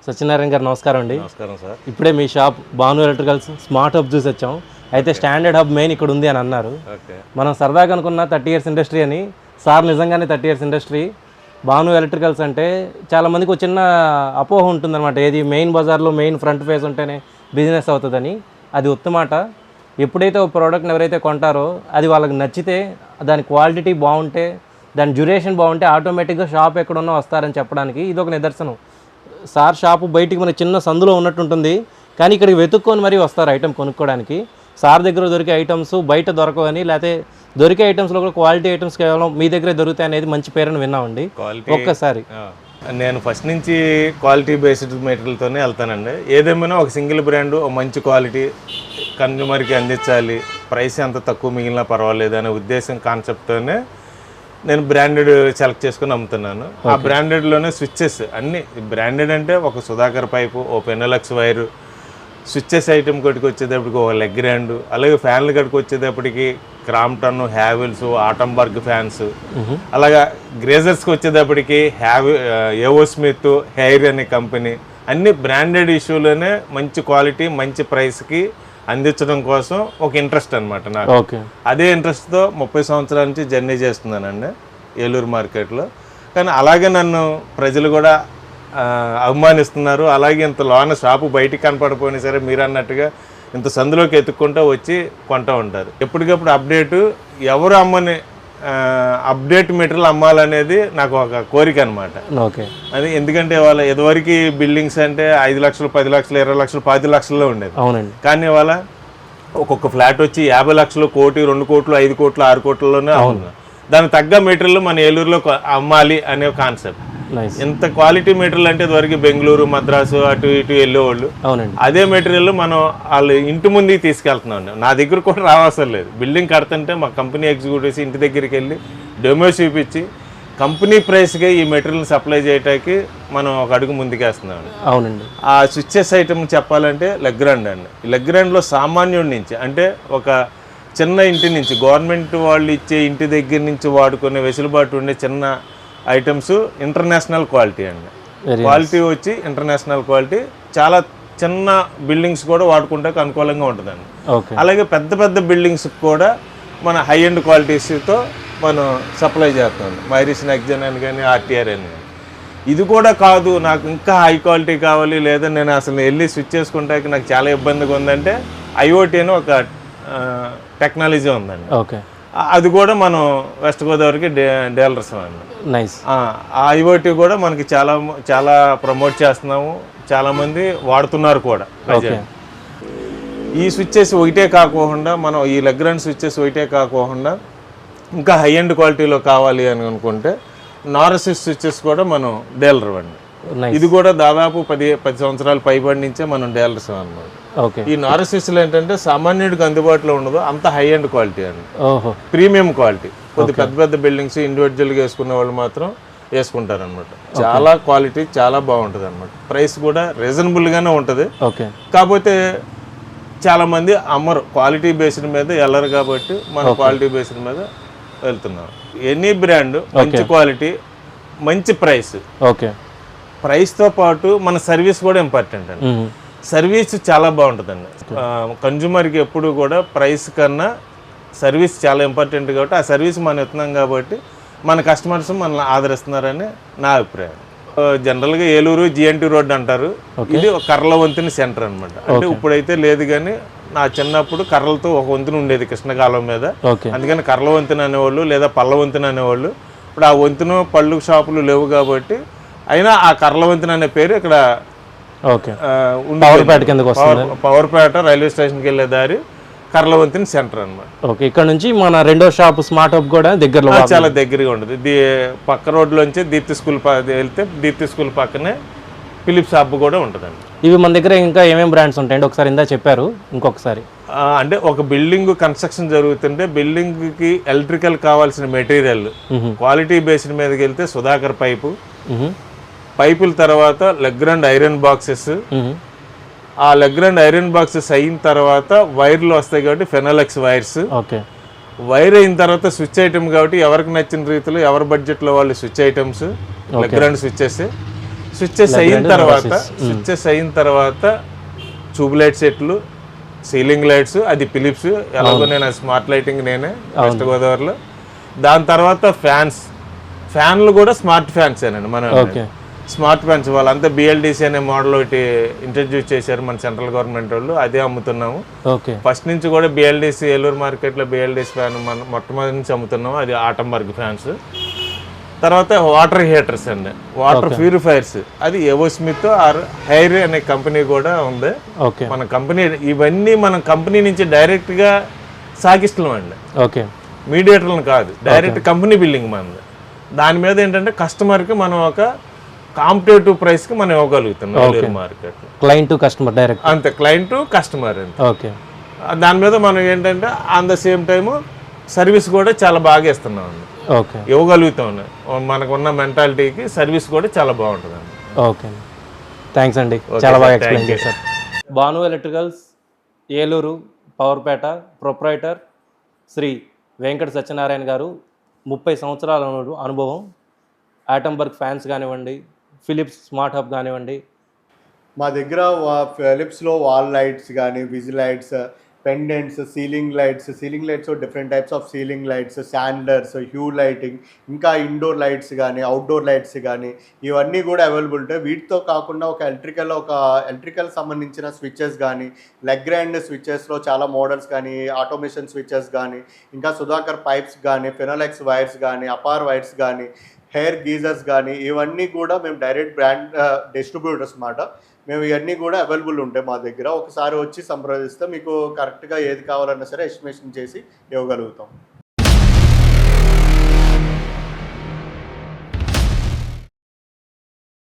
సత్యనారాయణ గారు నమస్కారం అండి. నమస్కారం సార్. ఇప్పుడే మీ shop Bhanu electricals smart hub చూసి వచ్చాం. అయితే స్టాండర్డ్ హబ్ మెయిన్ ఇక్కడ ఉంది అని అన్నారు. మనం సరదాగా అనుకున్న 30 years ఇండస్ట్రీ అని. సార్ నిజంగానే 30 years ఇండస్ట్రీ. భాను ఎలక్ట్రికల్స్ అంటే చాలామందికి ఒక చిన్న అపోహ ఉంటుందన్నమాట, ఏది మెయిన్ బజార్లో మెయిన్ ఫ్రంట్ ఫేస్ ఉంటేనే బిజినెస్ అవుతుందని. అది ఉత్తమాట. ఎప్పుడైతే ఒక ప్రోడక్ట్ని ఎవరైతే కొంటారో అది వాళ్ళకి నచ్చితే, దాని క్వాలిటీ బాగుంటే, దాని డ్యూరేషన్ బాగుంటే ఆటోమేటిక్గా షాప్ ఎక్కడున్నా వస్తారని చెప్పడానికి ఇది ఒక నిదర్శనం. సార్ షాపు బయటికి మన చిన్న సందులో ఉన్నట్టుంటుంది, కానీ ఇక్కడికి వెతుక్కొని మరీ వస్తారు ఐటమ్ కొనుక్కోవడానికి. సార్ దగ్గర దొరికే ఐటమ్స్ బయట దొరకవని, లేకపోతే దొరికే ఐటమ్స్లో కూడా క్వాలిటీ ఐటమ్స్ కేవలం మీ దగ్గరే దొరుకుతాయి అనేది మంచి పేరుని విన్నామండి. ఒక్కసారి నేను ఫస్ట్ నుంచి క్వాలిటీ బేస్డ్ మెటీరియల్తోనే వెళ్తానండి. ఏదేమైనా ఒక సింగిల్ బ్రాండ్ మంచి క్వాలిటీ కన్జ్యూమర్కి అందించాలి, ప్రైస్ ఎంత తక్కువ మిగిలినా పర్వాలేదు అనే ఉద్దేశం కాన్సెప్ట్తోనే నేను బ్రాండెడ్ సెలెక్ట్ చేసుకుని అమ్ముతున్నాను. ఆ బ్రాండెడ్లోనే స్విచ్చెస్ అన్నీ బ్రాండెడ్ అంటే ఒక సుధాకర్ పైపు, ఓ పెనోలక్స్ వైరు, స్విచ్చెస్ ఐటమ్ కట్టుకు వచ్చేటప్పటికి ఒక లెగ్ గ్రాండ్, అలాగే ఫ్యాన్లు కట్టుకు వచ్చేటప్పటికి క్రాంప్టన్, హ్యావెల్స్, ఆటంబర్గ్ ఫ్యాన్స్, అలాగా గ్రేజర్స్కి వచ్చేటప్పటికి ఏవో స్మిత్, హెయిర్ అనే కంపెనీ, అన్ని బ్రాండెడ్ ఇష్యూలోనే మంచి క్వాలిటీ మంచి ప్రైస్కి అందించడం కోసం ఒక ఇంట్రెస్ట్ అనమాట నాకు. అదే ఇంట్రెస్ట్తో 30 సంవత్సరాల నుంచి జర్నీ చేస్తున్నానండి ఏలూరు మార్కెట్లో. కానీ అలాగే నన్ను ప్రజలు కూడా అభిమానిస్తున్నారు. అలాగే ఇంత లోన షాపు బయటికి కనపడిపోయినా సరే మీరు అన్నట్టుగా ఇంత సందులోకి ఎత్తుక్కుంటూ వచ్చి కొంటూ ఉంటారు. ఎప్పటికప్పుడు అప్డేటు, ఎవరు అమ్మని అప్డేట్ మెటీరియల్ అమ్మాలనేది నాకు ఒక కోరిక అనమాట. అది ఎందుకంటే వాళ్ళ ఎదువరకు బిల్డింగ్స్ అంటే 5 లక్షలు, 10 లక్షలు, 20 లక్షలు, 10 లక్షల్లో ఉండేది. కానీ వాళ్ళ ఒక్కొక్క ఫ్లాట్ వచ్చి 50 లక్షలు, 1 కోటి, 2 కోట్లు, 5 కోట్లు, 6 కోట్లలోనే అమ్ముతున్నారు. దానికి తగ్గ మెటీరియల్ మన ఏలూరులో అమ్మాలి అనే కాన్సెప్ట్. ఇంత క్వాలిటీ మెటీరియల్ అంటే ఇదివరకు బెంగళూరు, మద్రాసు అటు ఇటు వెళ్ళేవాళ్ళు. అదే మెటీరియల్ మనం వాళ్ళు ఇంటి ముందుకి తీసుకెళ్తున్నాం. నా దగ్గర కూడా రావాల్సిన లేదు. బిల్డింగ్ కడుతుంటే మా కంపెనీ ఎగ్జిక్యూటివ్స్ ఇంటి దగ్గరికి వెళ్ళి డెమో చూపించి కంపెనీ ప్రైస్గా ఈ మెటీరియల్ సప్లై చేయడానికి మనం ఒక అడుగు ముందుకేస్తున్నాం. అవునండి. ఆ స్విచ్చెస్ ఐటమ్ చెప్పాలంటే లెగ్రాండ్ అండి. ఈ లెగ్రాండ్లో సామాన్యుడి నుంచి అంటే ఒక చిన్న ఇంటి నుంచి గవర్నమెంట్ వాళ్ళు ఇచ్చే ఇంటి దగ్గర నుంచి వాడుకునే వెసులుబాటు ఉండే చిన్న ఐటమ్స్ ఇంటర్నేషనల్ క్వాలిటీ అండి. క్వాలిటీ వచ్చి ఇంటర్నేషనల్ క్వాలిటీ, చాలా చిన్న బిల్డింగ్స్ కూడా వాడుకుంటానికి అనుకూలంగా ఉంటుందండి. అలాగే పెద్ద పెద్ద బిల్డింగ్స్ కూడా మన హై ఎండ్ క్వాలిటీస్తో మనం సప్లై చేస్తాం. మైరిస్ నెక్జన్ అని కానీ, ఆర్టీఆర్ అని కానీ. ఇది కూడా కాదు, నాకు ఇంకా హై క్వాలిటీ కావాలి, లేదా నేను అసలు వెళ్ళి స్విచ్ చేసుకుంటానికి నాకు చాలా ఇబ్బందిగా ఉందంటే ఐఓటీ అని ఒక టెక్నాలజీ ఉందండి. అది కూడా మనం వెస్ట్ గోదావరికి డీలర్స్ అండి. ఆ ఐఓటీ కూడా మనకి చాలా ప్రమోట్ చేస్తున్నాము, చాలామంది వాడుతున్నారు కూడా. ఈ స్విచ్చెస్ ఒకటే కాకుండా మనం ఈ లెగ్రాండ్ స్విచ్చెస్ ఒకటే కాకుండా ఇంకా హై ఎండ్ క్వాలిటీలో కావాలి అని అనుకుంటే నారసిస్ స్విచ్చెస్ కూడా మనం డీలర్ అండి. ఇది కూడా దాదాపు 10 సంవత్సరాల పైబడి నుంచే మనం డీలర్స్ అన్నమాట. ఈ నారసిస్లు ఏంటంటే సామాన్యుడికి అందుబాటులో ఉండదు, అంత హై ఎండ్ క్వాలిటీ అండి, ప్రీమియం క్వాలిటీ. కొద్ది పెద్ద పెద్ద బిల్డింగ్స్ ఇండివిజువల్గా వేసుకునే వాళ్ళు మాత్రం వేసుకుంటారనమాట. చాలా క్వాలిటీ చాలా బాగుంటుంది అనమాట. ప్రైస్ కూడా రీజనబుల్గానే ఉంటుంది. కాకపోతే చాలా మంది అమ్మరు, క్వాలిటీ బేస్డ్ మీద వెళ్ళరు కాబట్టి మన క్వాలిటీ బేస్డ్ మీద వెళ్తున్నాం. ఎనీ బ్రాండ్ మంచి క్వాలిటీ మంచి ప్రైస్. ప్రైస్తో పాటు మన సర్వీస్ కూడా ఇంపార్టెంట్ అండి. సర్వీస్ చాలా బాగుంటుందండి. కన్జ్యూమర్కి ఎప్పుడు కూడా ప్రైస్ కన్నా సర్వీస్ చాలా ఇంపార్టెంట్ కాబట్టి ఆ సర్వీస్ మనం ఇస్తున్నాం కాబట్టి మన కస్టమర్స్ మనల్ని ఆదరిస్తున్నారని నా అభిప్రాయం. జనరల్గా ఏలూరు జిఎన్టీ రోడ్ అంటారు. ఇది కర్ల వంతెన సెంటర్ అనమాట. అంటే ఇప్పుడైతే లేదు కానీ నా చిన్నప్పుడు కర్రలతో ఒక వంతెన ఉండేది కృష్ణకాలం మీద. ఓకే. అందుకని కర్రల వంతెన అనేవాళ్ళు లేదా పళ్ళ వంతెన అనేవాళ్ళు. ఇప్పుడు ఆ వంతెన పళ్ళు షాపులు లేవు కాబట్టి అయినా ఆ కర్రల వంతెన అనే పేరు ఇక్కడ ఓకే పవర్పేట కిందకి వస్తుంది. పవర్పేట రైల్వే స్టేషన్కి వెళ్ళే దారి కర్రల వంతెన సెంటర్ అనమాట. ఓకే. ఇక్కడ నుంచి మన రెండో షాప్ స్మార్ట్ హబ్ కూడా దగ్గరలో చాలా దగ్గరగా ఉంటుంది. పక్క రోడ్లోంచి దీప్తి స్కూల్ వెళ్తే దీప్తి స్కూల్ పక్కనే ఫిలిప్స్ హబ్ కూడా ఉంటుందండి. ఇవి మన దగ్గర ఇంకా ఏమేమి బ్రాండ్స్ ఉంటాయండి ఒకసారి ఇందా చెప్పారు, ఇంకొకసారి. అంటే ఒక బిల్డింగ్ కన్స్ట్రక్షన్ జరుగుతుంటే బిల్డింగ్కి ఎలక్ట్రికల్ కావాల్సిన మెటీరియల్ క్వాలిటీ బేస్డ్ మీదకి వెళ్తే సుధాకర్ పైపుల తర్వాత లెగ్రాండ్ ఐరన్ బాక్సెస్, ఆ లెగ్రాండ్ ఐరన్ బాక్సెస్ అయిన తర్వాత వైర్లు వస్తాయి కాబట్టి ఫెనోలెక్స్ వైర్స్. ఓకే. వైర్ అయిన తర్వాత స్విచ్ ఐటమ్ కాబట్టి ఎవరికి నచ్చిన రీతిలో ఎవరి బడ్జెట్లో వాళ్ళు స్విచ్ ఐటమ్స్ లెగ్రాండ్ స్విచ్చెస్ అయిన తర్వాత ట్యూబ్ లైట్ సెట్లు, సీలింగ్ లైట్స్, అది ఫిలిప్స్. ఎలాగో నేను స్మార్ట్ లైటింగ్ నేనే వెస్ట్ గోదావరిలో. దాని తర్వాత ఫ్యాన్లు కూడా స్మార్ట్ ఫ్యాన్స్ ఏనండి. మనం స్మార్ట్ ఫ్యాన్స్ వాళ్ళంతా బిఎల్డిసి అనే మోడల్ ఒకటి ఇంట్రడ్యూస్ చేశారు మన సెంట్రల్ గవర్నమెంట్ వాళ్ళు, అదే అమ్ముతున్నాము. ఫస్ట్ నుంచి కూడా బిఎల్డిసి ఏలూరు మార్కెట్లో బిఎల్డిసి ఫ్యాన్ మనం మొట్టమొదటి నుంచి అమ్ముతున్నాము, అది ఆటంబర్గ్ ఫ్యాన్స్. తర్వాత వాటర్ హీటర్స్ అండి, వాటర్ ప్యూరిఫైర్స్, అది ఎవోస్మిత్ ఆర్ హైర్ అనే కంపెనీ కూడా ఉంది. మన కంపెనీ ఇవన్నీ మన కంపెనీ నుంచి డైరెక్ట్గా సాగిస్తున్నాం అండి. మీడియేటర్లను కాదు, డైరెక్ట్ కంపెనీ బిల్డింగ్ మనది. దాని మీద ఏంటంటే కస్టమర్కి మనం ఒక కాంపిటేటివ్ ప్రైస్కి మనం ఇవ్వగలుగుతున్నాం market. Client to customer direct, అంతే, క్లయింట్ టు కస్టమర్ అంతే. ఓకే. దాని మీద మనం ఏంటంటే on the same time service కూడా చాలా బాగా ఇస్తున్నాం అండి. ఓకే. ఇవ్వగలుగుతాం, మనకున్న మెంటాలిటీకి సర్వీస్ కూడా చాలా బాగుంటుంది అండి. ఓకే, థ్యాంక్స్ అండి, చాలా బాగా ఎక్స్ప్లెయిన్ చేశారు. భాను ఎలక్ట్రికల్స్ ఏలూరు పవర్పేట ప్రొప్రైటర్ శ్రీ వెంకట సత్యనారాయణ గారు, 30 సంవత్సరాల అనుభవం. ఆటంబర్గ్ ఫ్యాన్స్ కానివ్వండి, ఫిలిప్స్ స్మార్ట్ హబ్ కానివ్వండి. మా దగ్గర ఫిలిప్స్లో వాల్ లైట్స్ కానీ, WiZ lights, pendants, ceiling lights different types of ceiling lights, chandeliers, Hue lighting, ఇంకా ఇండోర్ లైట్స్ కానీ అవుట్డోర్ లైట్స్ కానీ ఇవన్నీ కూడా అవైలబుల్ ఉంటాయి. వీటితో కాకుండా ఒక ఎలక్ట్రికల్ సంబంధించిన స్విచెస్ కానీ, లెగ్రాండ్ స్విచెస్లో చాలా మోడల్స్ కానీ, ఆటోమేషన్ స్విచెస్ కానీ, ఇంకా సుధాకర్ పైప్స్ కానీ, ఫెనోలెక్స్ వైర్స్ కానీ, అపార్ వైర్స్ కానీ, హెయిర్ గీజర్స్ కానీ ఇవన్నీ కూడా మేము డైరెక్ట్ బ్రాండ్ డిస్ట్రిబ్యూటర్స్ అన్నమాట. మేము ఇవన్నీ కూడా అవైలబుల్ ఉంటాయి మా దగ్గర. ఒకసారి వచ్చి సంప్రదిస్తే మీకు కరెక్ట్గా ఏది కావాలన్నా సరే ఎస్టిమేషన్ చేసి ఇవ్వగలుగుతాం.